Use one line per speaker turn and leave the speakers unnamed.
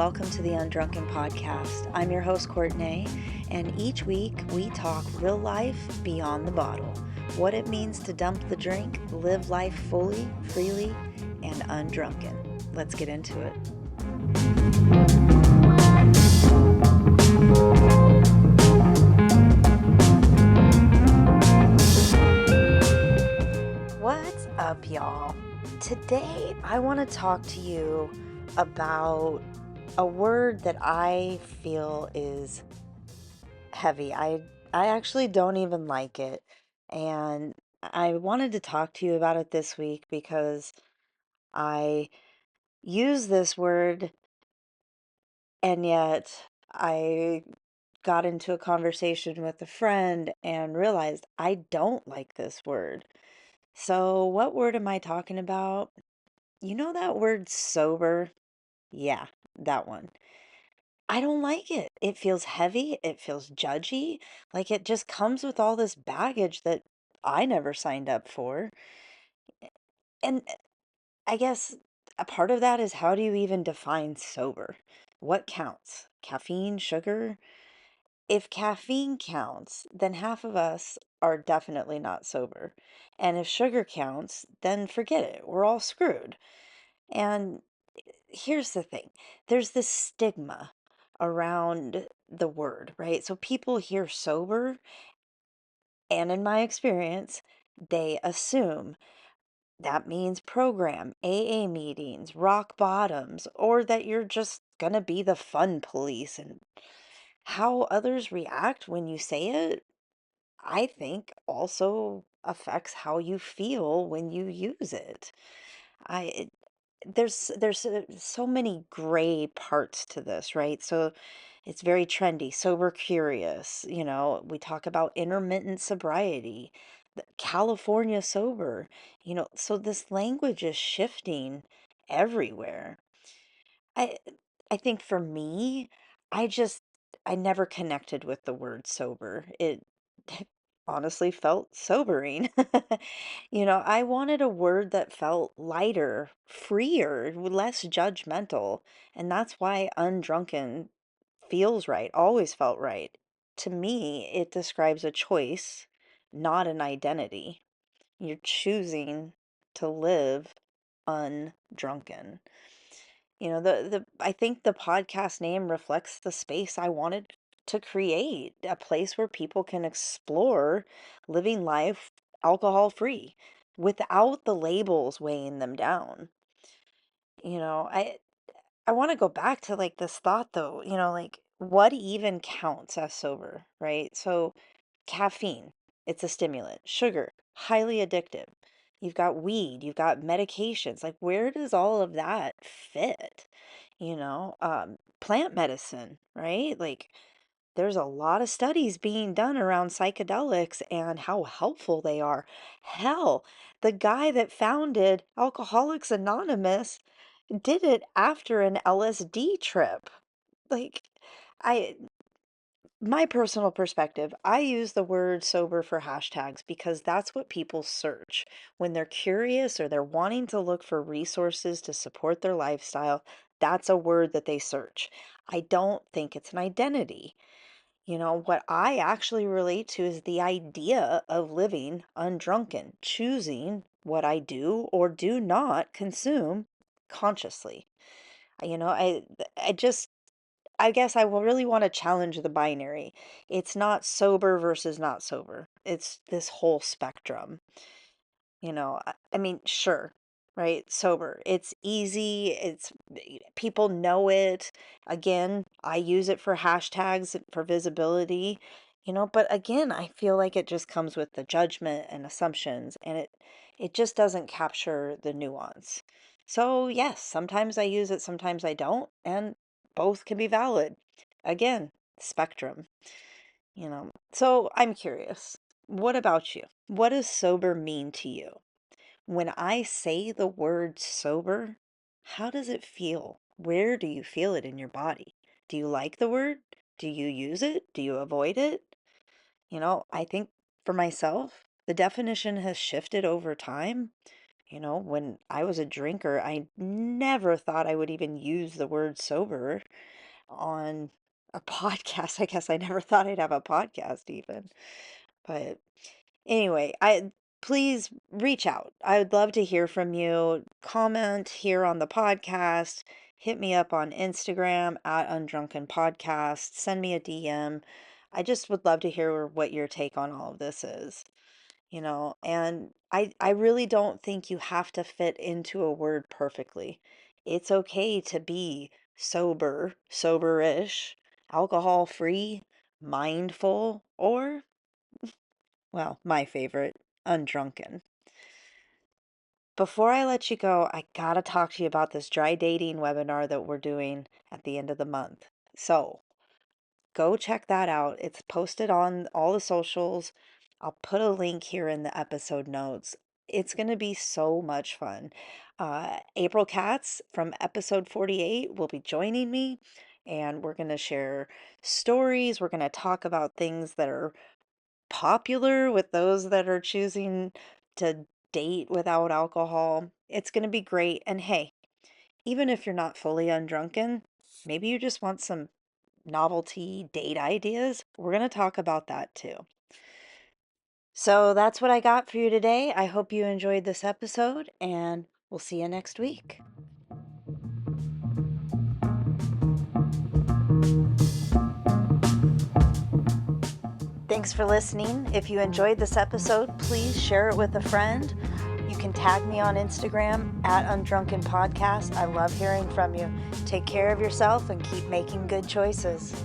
welcome to the Undrunken Podcast. I'm your host, Courtney, and each week we talk real life beyond the bottle. What it means to dump the drink, live life fully, freely, and undrunken. Let's get into it. What's up, y'all? Today I want to talk to you about a word that I feel is heavy. I actually don't even like it. And I wanted to talk to you about it this week because I use this word and yet I got into a conversation with a friend and realized I don't like this word. So, what word am I talking about? You know that word sober? Yeah, that one. I don't like it. It feels heavy. It feels judgy. Like it just comes with all this baggage that I never signed up for. And I guess a part of that is how do you even define sober? What counts? Caffeine, sugar? If caffeine counts, then half of us are definitely not sober. And if sugar counts, then forget it. We're all screwed. And here's the thing, there's this stigma around the word, right? So people hear sober, and in my experience, they assume that means program, AA meetings, rock bottoms, or that you're just gonna be the fun police. And how others react when you say it, I think also affects how you feel when you use it. I it, there's so many gray parts to this, right? So it's very trendy, sober curious, we talk about intermittent sobriety, California sober, so this language is shifting everywhere. I I think for me, I just I never connected with the word sober. It honestly felt sobering. I wanted a word that felt lighter, freer, less judgmental, and that's why undrunken feels right, always felt right. To me, it describes a choice, not an identity. You're choosing to live undrunken. The I think the podcast name reflects the space I wanted to create, a place where people can explore living life alcohol free without the labels weighing them down. You know, I want to go back to like this thought though, like what even counts as sober, right? So caffeine, it's a stimulant. Sugar, highly addictive. You've got weed, you've got medications. Like, where does all of that fit? Plant medicine, right? Like, there's a lot of studies being done around psychedelics and how helpful they are. Hell, the guy that founded Alcoholics Anonymous did it after an LSD trip. Like, I my personal perspective, I use the word sober for hashtags because that's what people search when they're curious or they're wanting to look for resources to support their lifestyle. That's a word that they search. I don't think it's an identity. What I actually relate to is the idea of living undrunken, choosing what I do or do not consume consciously. You know, I just I guess I will really want to challenge the binary. It's not sober versus not sober. It's this whole spectrum. I mean, sure, right? Sober. It's easy. People know it. Again, I use it for hashtags for visibility, but again, I feel like it just comes with the judgment and assumptions, and it just doesn't capture the nuance. So, yes, sometimes I use it, sometimes I don't, and both can be valid. Again, spectrum. So I'm curious, what about you? What does sober mean to you? When I say the word sober, how does it feel? Where do you feel it in your body? Do you like the word? Do you use it? Do you avoid it? I think for myself, the definition has shifted over time. When I was a drinker, I never thought I would even use the word sober on a podcast. I guess I never thought I'd have a podcast even. But anyway, I please reach out. I would love to hear from you. Comment here on the podcast. Hit me up on Instagram at Undrunken Podcast. Send me a DM. I just would love to hear what your take on all of this is. And I really don't think you have to fit into a word perfectly. It's okay to be sober, soberish, alcohol free, mindful, or, well, my favorite, undrunken. Before I let you go, I gotta talk to you about this dry dating webinar that we're doing at the end of the month. So go check that out. It's posted on all the socials. I'll put a link here in the episode notes. It's going to be so much fun. April Katz from episode 48 will be joining me, and we're going to share stories. We're going to talk about things that are popular with those that are choosing to date without alcohol. It's going to be great. And hey, even if you're not fully undrunken, maybe you just want some novelty date ideas. We're going to talk about that too. So that's what I got for you today. I hope you enjoyed this episode, and we'll see you next week. Thanks for listening. If you enjoyed this episode, please share it with a friend. You can tag me on Instagram at Undrunken Podcast. I love hearing from you. Take care of yourself and keep making good choices.